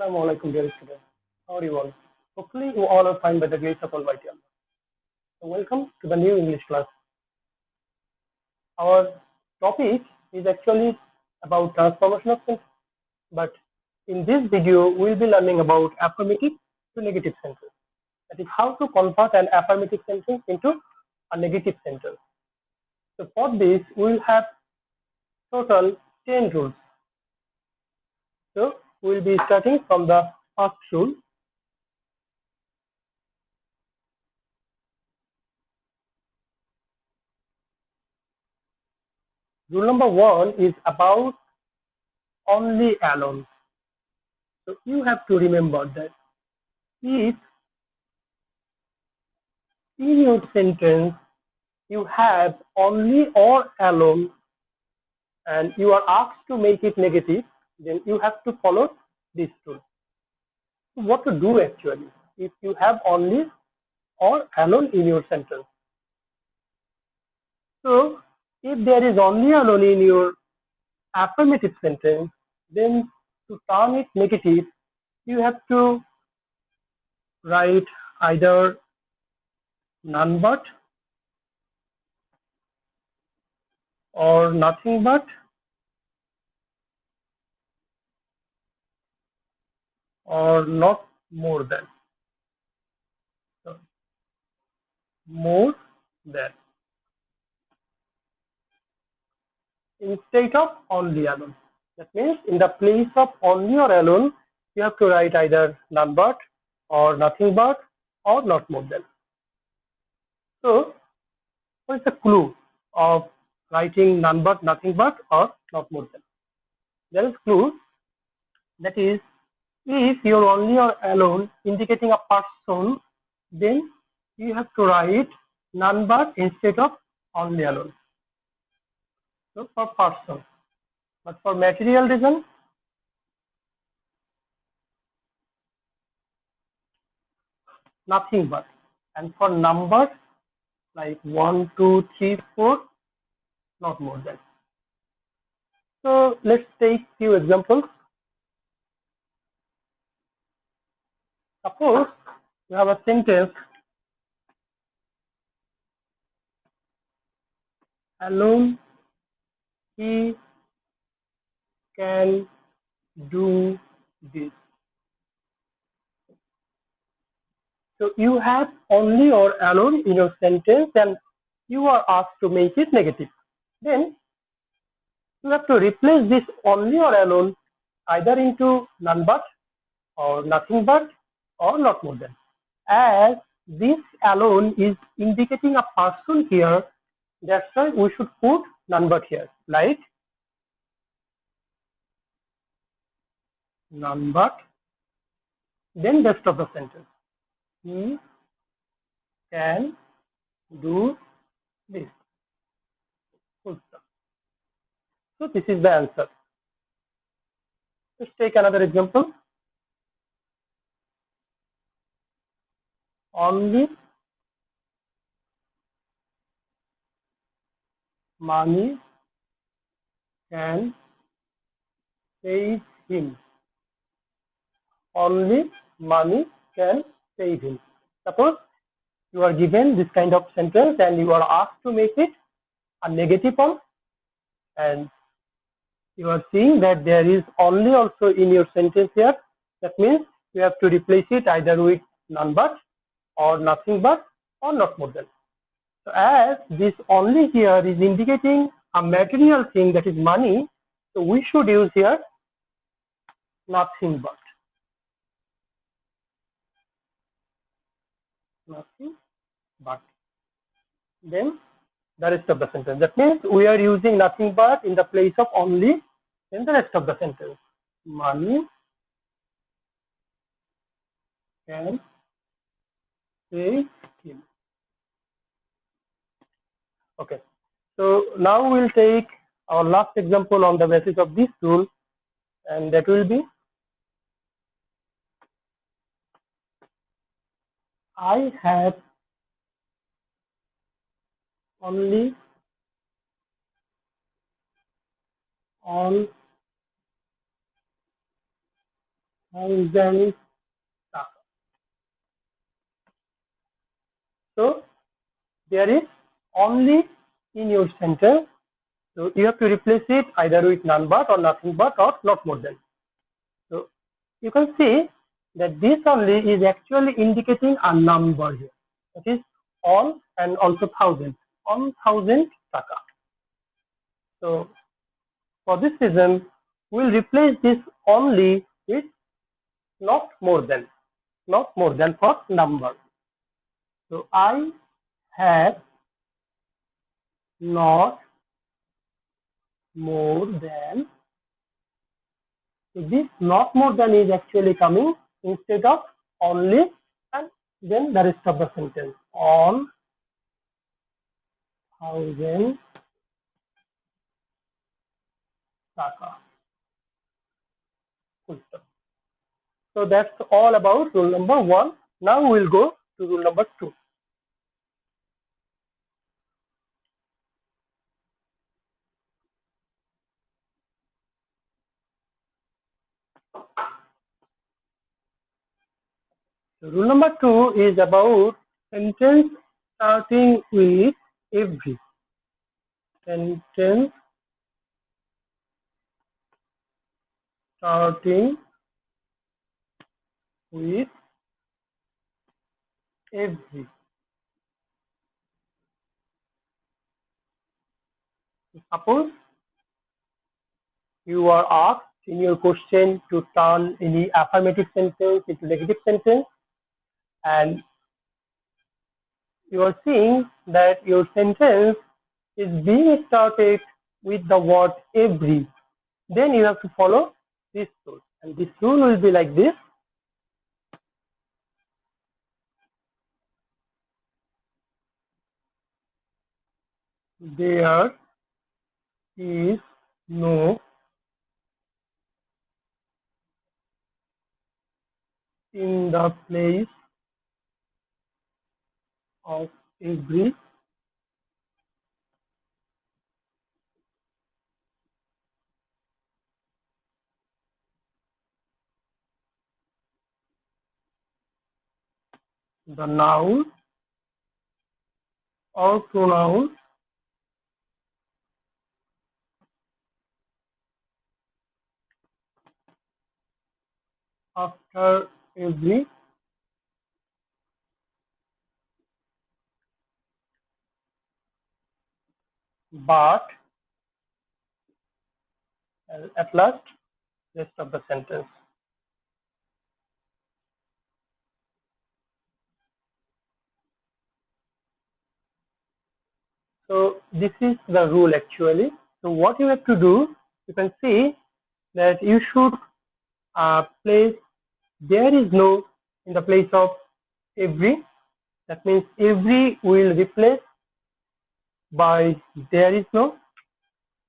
Assalamu alaikum, dear students. How are you all? Hopefully, you all are fine by the grace of Almighty Allah. So welcome to the new English class. Our topic is actually about transformation of sentence, but in this video, we'll be learning about affirmative to negative sentence. That is how to convert an affirmative sentence into a negative sentence. So for this, we'll have total 10 rules. So we'll be starting from the first rule. Rule number 1 is about only alone. So you have to remember that if in your sentence you have only or alone and you are asked to make it negative, then you have to follow this rule. So what to do actually if you have only or alone in your sentence? So if there is only alone in your affirmative sentence, then to turn it negative, you have to write either none but or nothing but or not more than. So, more than instead of only alone. That means in the place of only or alone, you have to write either none but or nothing but or not more than. So what is the clue of writing none but, nothing but or not more than? There is clue, that is if you're only or alone indicating a person, then you have to write none but instead of only alone. So for person, but for material reason, nothing but, and for numbers like 1, 2, 3, 4, not more than. So let's take few examples. Suppose you have a sentence, alone he can do this. So you have only or alone in your sentence and you are asked to make it negative. Then you have to replace this only or alone either into none but or nothing but or not more than. As this alone is indicating a person here, that's why we should put none but here, like none but, then rest of the sentence. He can do this. Full stop. So this is the answer. Let's take another example. Only money can save him. Only money can save him. Suppose you are given this kind of sentence and you are asked to make it a negative one, and you are seeing that there is only also in your sentence here. That means you have to replace it either with none but or nothing but or not more than. So as this only here is indicating a material thing, that is money, so we should use here nothing but. Nothing but. Then the rest of the sentence. That means we are using nothing but in the place of only in the rest of the sentence. Money can save him. Okay. So now we'll take our last example on the basis of this rule, and that will be I have only on thousand taka. So there is only in your sentence. So you have to replace it either with none but or nothing but or not more than. So you can see that this only is actually indicating a number here. That is on and also thousand. On thousand taka. So for this reason, we'll replace this only with not more than for number. So I have not more than. So this not more than is actually coming instead of only, and then the rest of the sentence on thousand taka. Full stop. So that's all about rule number 1. Now we'll go to rule number 2. So rule number 2 is about sentence starting with every. Sentence starting with every. Suppose you are asked in your question to turn any affirmative sentence into negative sentence, and you are seeing that your sentence is being started with the word every. Then you have to follow this rule, and this rule will be like this. There is no in the place of every. The noun or pronoun after every but, and at last rest of the sentence. So this is the rule actually. So what you have to do, you can see that you should place there is no in the place of every. That means every will replace by there is no.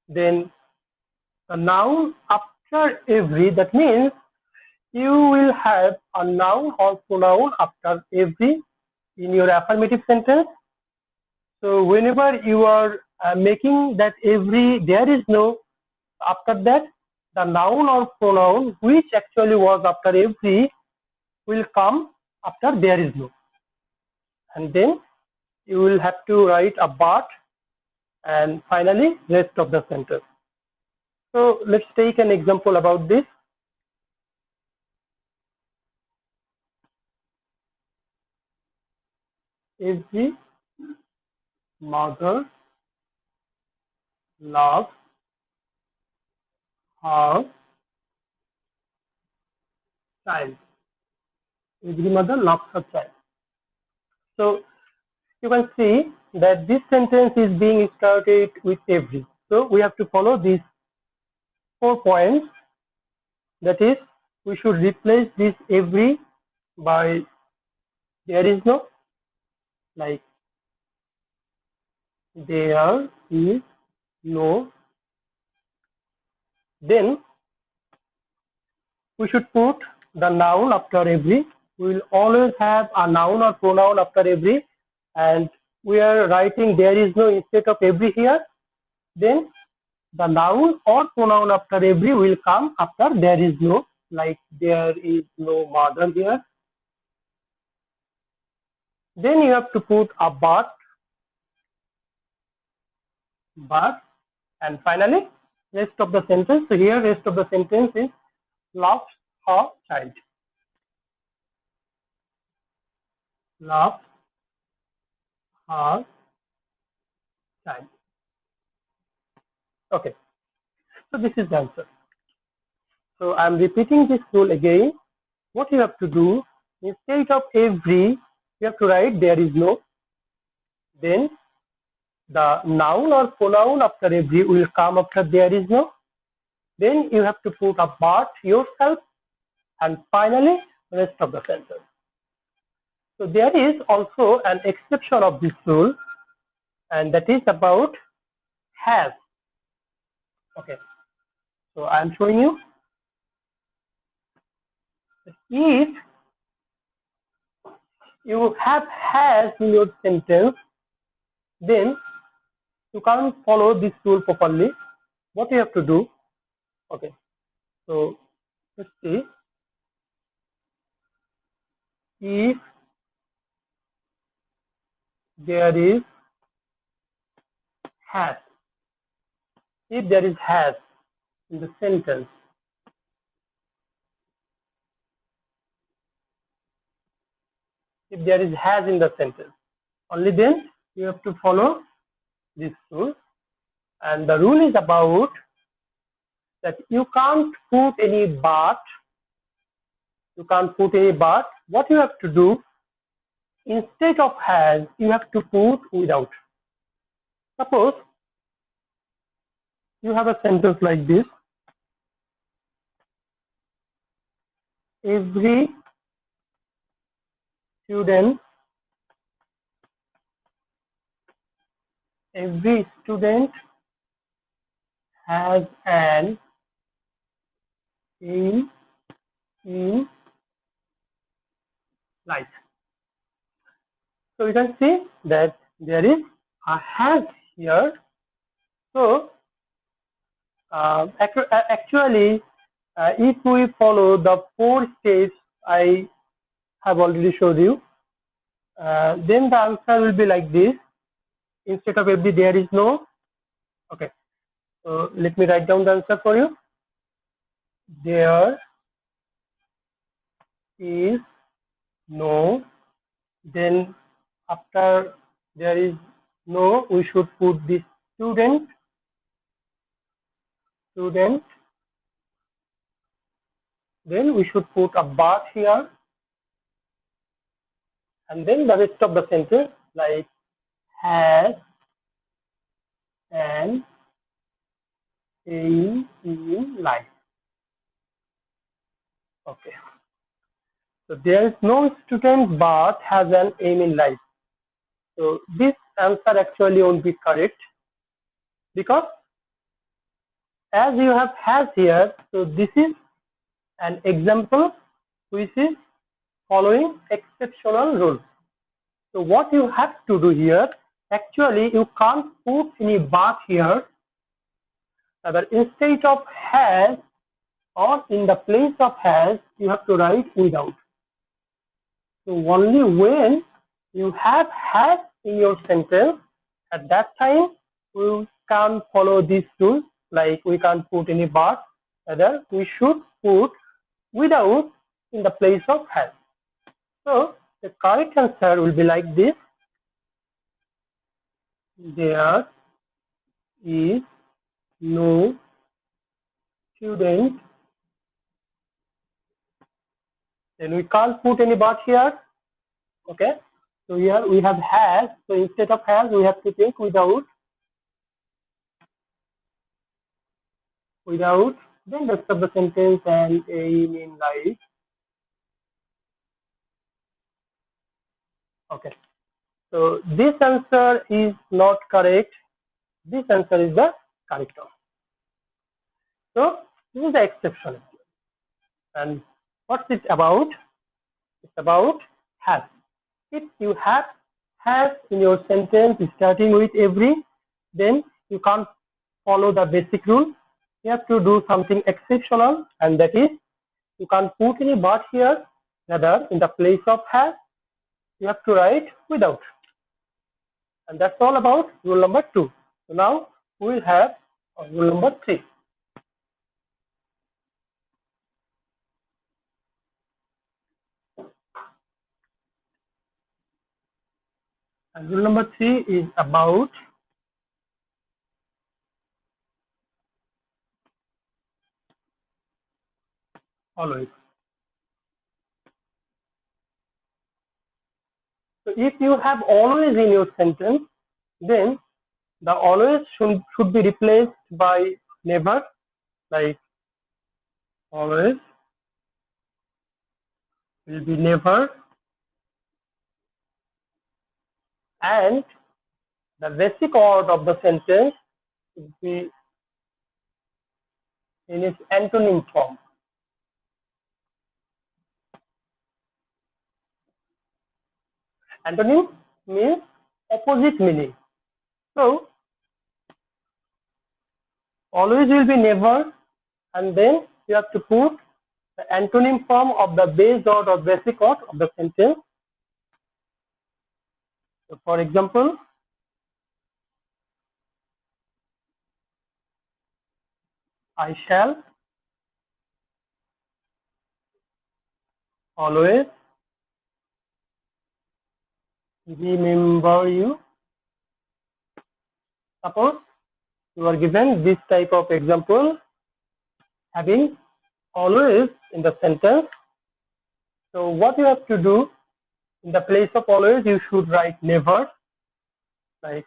Then the noun after every, that means you will have a noun or pronoun after every in your affirmative sentence. So whenever you are making that every there is no, after that the noun or pronoun which actually was after every will come after there is no, and then you will have to write a but and finally rest of the sentence. So let's take an example about this. Every mother loves her child. Every mother loves her child. So you can see that this sentence is being started with every. So we have to follow these 4 points. That is, we should replace this every by there is no, like there is no. Then we should put the noun after every. We will always have a noun or pronoun after every, and we are writing there is no instead of every here. Then the noun or pronoun after every will come after there is no like there is no mother here. Then you have to put a but, and finally rest of the sentence. So here rest of the sentence is loves her child. Loves her child. Okay, so this is the answer. So I am repeating this rule again. What you have to do, instead of every, you have to write there is no. Then the noun or pronoun after every will come after there is no. Then you have to put a but yourself, and finally rest of the sentence. So there is also an exception of this rule, and that is about has. Okay, so I am showing you. If you have has in your sentence, then you can't follow this rule properly. What you have to do? Okay, so let's see. If there is has, if there is has in the sentence, if there is has in the sentence, only then you have to follow this rule. And the rule is about that you can't put any but. You can't put any but. What you have to do, instead of has, you have to put without. Suppose you have a sentence like this. Every student has an aim in life. So you can see that there is a has here. So actually, if we follow the 4 steps I have already showed you, then the answer will be like this. Instead of every, there is no. Okay, so let me write down the answer for you. There is no. Then after there is no, we should put this student. Then we should put a but here, and then the rest of the sentence like has an aim in life. Okay, so there is no student but has an aim in life. So this answer actually won't be correct, because as you have has here, so this is an example which is following exceptional rules. So what you have to do here, actually you can't put any but here. Rather, instead of has or in the place of has, you have to write without. So only when you have has in your sentence, at that time we can follow this rule, like we can't put any but, rather we should put without in the place of has. So the correct answer will be like this. There is no student. Then we can't put any but here. Okay, so here we have has, so instead of has we have to take without, then rest of the sentence and aim in life. Okay, so this answer is not correct. This answer is the correct one. So this is the exception. And what's it about? It's about has. If you have has in your sentence starting with every, then you can't follow the basic rule. You have to do something exceptional, and that is you can't put any but here. Rather, in the place of has, you have to write without. And that's all about rule number 2. So now we will have rule number 3. And rule number 3 is about always. So if you have always in your sentence, then the always should be replaced by never, like always will be never, and the basic word of the sentence should be in its antonym form. Antonym means opposite meaning. So always will be never, and then you have to put the antonym form of the base word or basic word of the sentence. So for example, I shall always remember you. Suppose you are given this type of example having always in the sentence. So what you have to do, in the place of always you should write never, like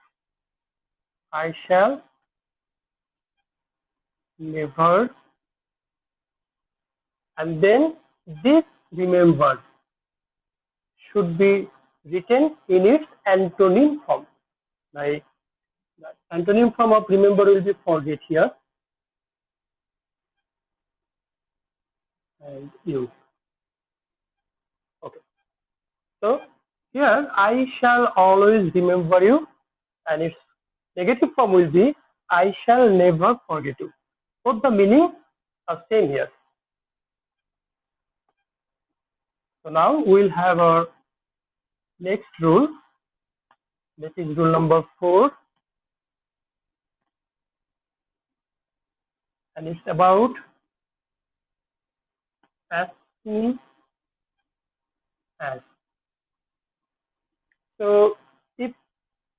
I shall never, and then this remember should be written in its antonym form. Like the antonym form of remember will be forget here, and you. Okay. So here I shall always remember you, and its negative form will be I shall never forget you. Both the meaning are same here. So now we'll have our next rule. That is rule number 4, and it's about as soon as. So if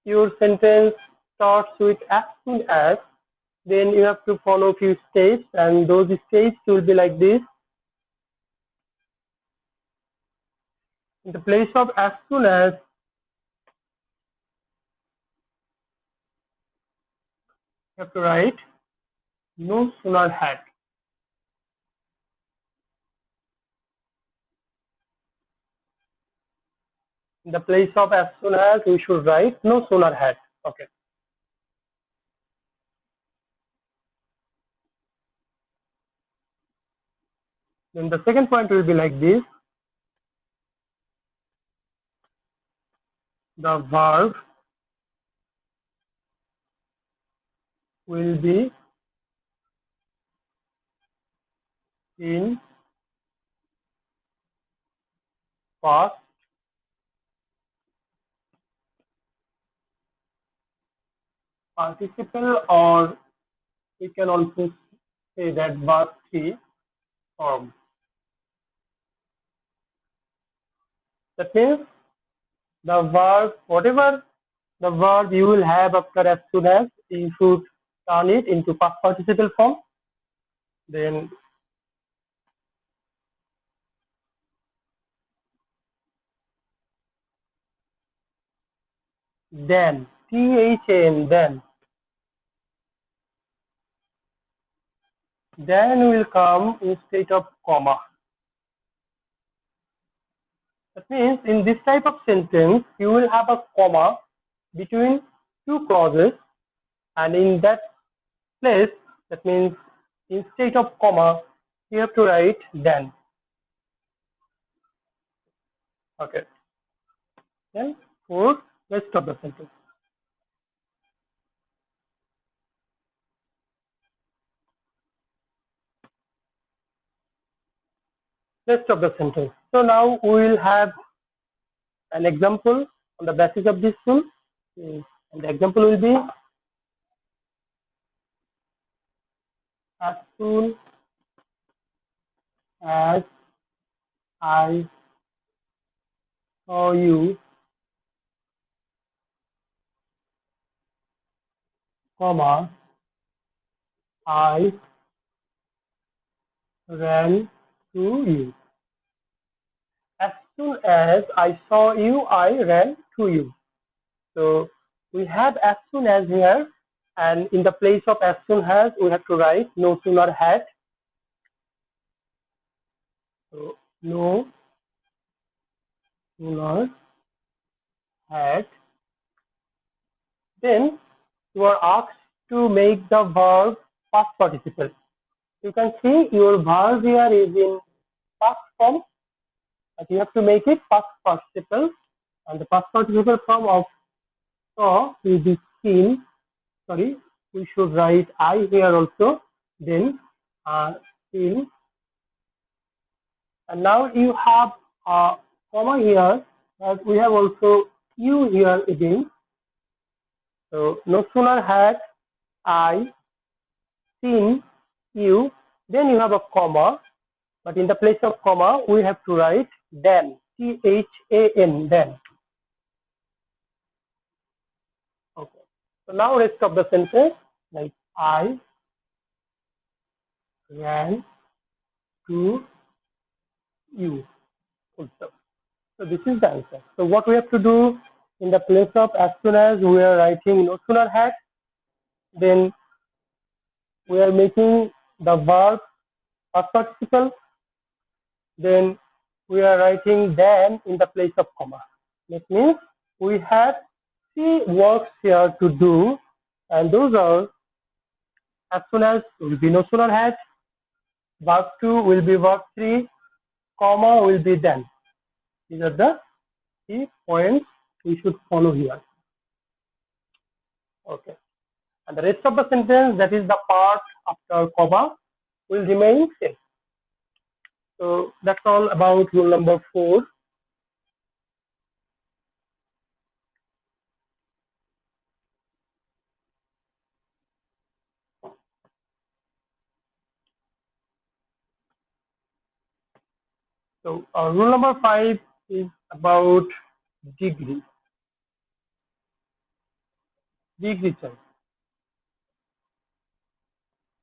your sentence starts with as soon as, then you have to follow few steps, and those steps will be like this. In the place of as soon as, you have to write no sooner had. In the place of as soon as, we should write no sooner had. Okay. Then the second point will be like this. The verb will be in past participle, or we can also say that verb 3 form. That means the verb, whatever the verb you will have after as soon as, you should turn it into past participle form. Then then will come instead of comma. That means in this type of sentence, you will have a comma between two clauses, and in that place, that means instead of comma, you have to write then. Okay. Then for rest of the sentence. rest of the sentence. So now we will have an example on the basis of this rule. And the example will be, as soon as I saw you, comma, I ran to you. As soon as I saw you, I ran to you. So we have as soon as here, and in the place of as soon as we have to write no sooner had. So no sooner had. Then you are asked to make the verb past participle. You can see your verb here is in past form, but you have to make it past participle, and the past participle form of saw will be seen. Sorry, we should write I here also. Then seen, and now you have a comma here, but we have also you here again. So no sooner had I seen you, then you have a comma, but in the place of comma we have to write then, THAN, then. Okay. So now rest of the sentence, like I ran to you. Also. So this is the answer. So what we have to do, in the place of as soon as, we are writing no sooner had, then we are making the verb past participle, then we are writing then in the place of comma. That means we have 3 works here to do, and those are as soon as will be no sooner had, verb 2 will be verb 3, comma will be then. These are the 3 points we should follow here. Okay. And the rest of the sentence, that is the part after comma, will remain same. So that's all about rule number 4. So rule number 5 is about degree. Degree choice.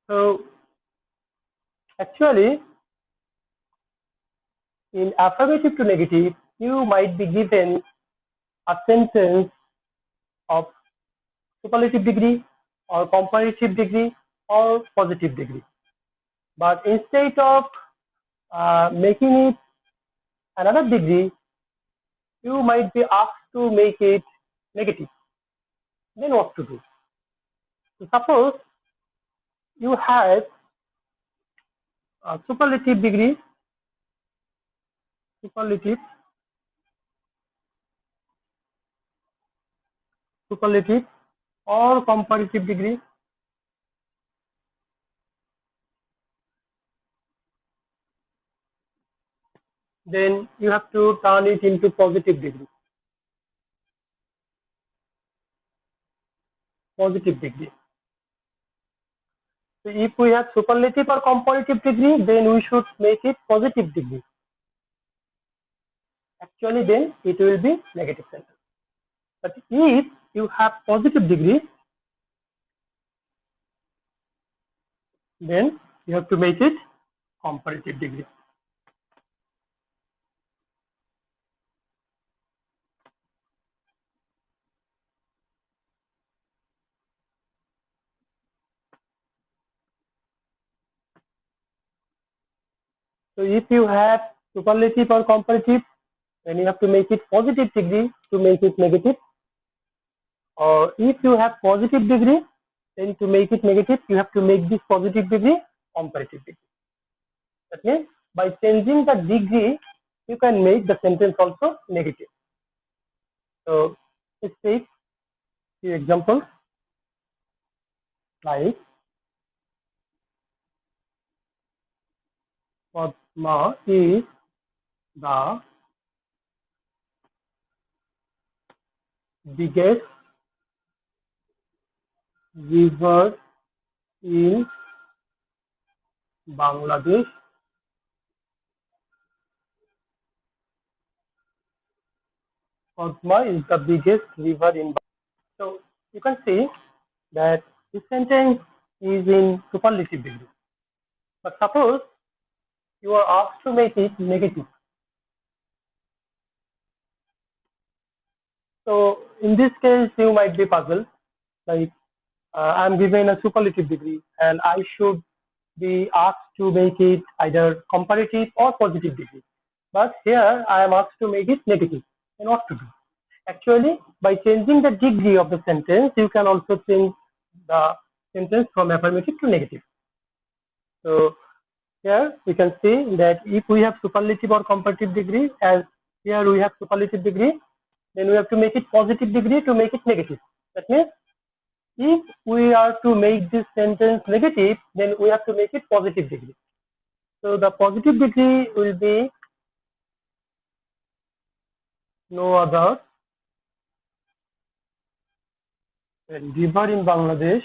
So actually, in affirmative to negative, you might be given a sentence of superlative degree or comparative degree or positive degree. But instead of making it another degree, you might be asked to make it negative. Then what to do? So suppose you have a superlative degree, superlative, or comparative degree. Then you have to turn it into positive degree. Positive degree. So if we have superlative or comparative degree, then we should make it positive degree. Actually, then it will be negative sentence. But if you have positive degree, then you have to make it comparative degree. So if you have superlative or comparative, then you have to make it positive degree to make it negative. Or if you have positive degree, then to make it negative, you have to make this positive degree comparative degree. That means by changing the degree, you can make the sentence also negative. So let's take few examples, like for Padma is the biggest river in Bangladesh. Padma is the biggest river in Bangladesh. So you can see that this sentence is in superlative degree. But suppose you are asked to make it negative. So in this case, you might be puzzled. Like I'm given a superlative degree, and I should be asked to make it either comparative or positive degree. But here I am asked to make it negative. And what to do? Actually, by changing the degree of the sentence, you can also change the sentence from affirmative to negative. So here we can see that if we have superlative or comparative degree, as here we have superlative degree, then we have to make it positive degree to make it negative. That means if we are to make this sentence negative, then we have to make it positive degree. So the positive degree will be no other river in Bangladesh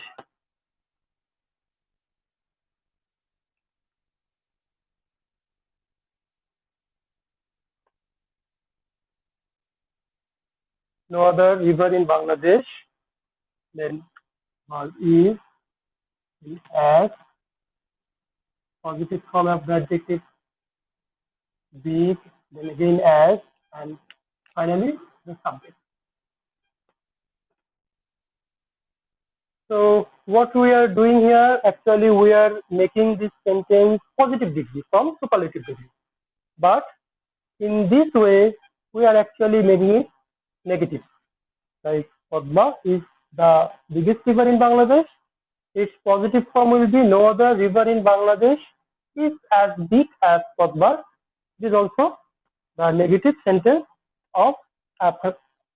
no other river in Bangladesh then is as positive form of the adjective big, then again as, and finally the subject. So what we are doing here, actually we are making this sentence positive degree from superlative degree. But in this way, we are actually making it negative. Like Padma is the biggest river in Bangladesh. Its positive form will be no other river in Bangladesh is as big as Padma. This is also the negative sentence of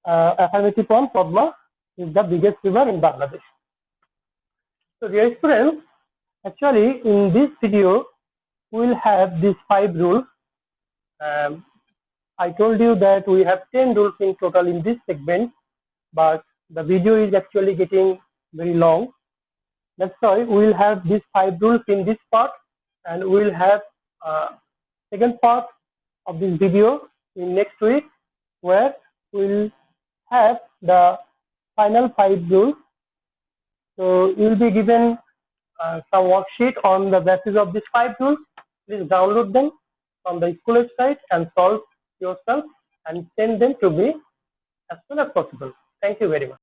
affirmative form. Padma is the biggest river in Bangladesh. So dear students, actually in this video we will have these 5 rules. I told you that we have 10 rules in total in this segment, but the video is actually getting very long. That's why we will have these 5 rules in this part, and we will have second part of this video in next week, where we will have the final 5 rules. So you will be given some worksheet on the basis of these 5 rules. Please download them from the school website and solve yourself and send them to me as soon as possible. Thank you very much.